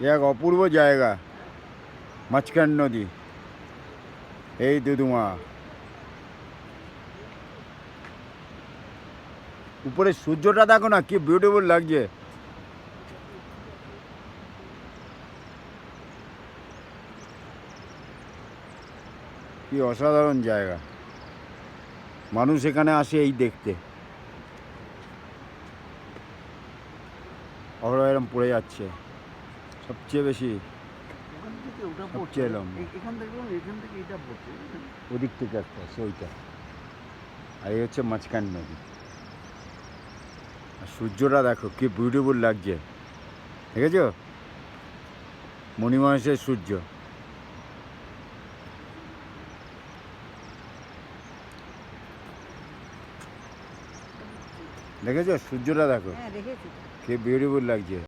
এক অপূর্ব জায়গা, মাঝখান নদী, এই দুধুমা। উপরে সূর্যটা দেখো না, কি বিউটিফুল লাগছে। কি অসাধারণ জায়গা, মানুষ এখানে আসে এই দেখতে। অহরহ এরম পড়ে যাচ্ছে সবচেয়ে বেশি, সবচেয়ে লম্বা। ওদিক থেকে একটা আছে ওইটা, আর এই হচ্ছে মাঝখান নদী। আর সূর্যটা দেখো কি বিউটিফুল লাগছে, দেখেছো? মণিমাহেশের সূর্য, দেখেছো? সূর্যটা দেখো কি বিউটিফুল লাগছে।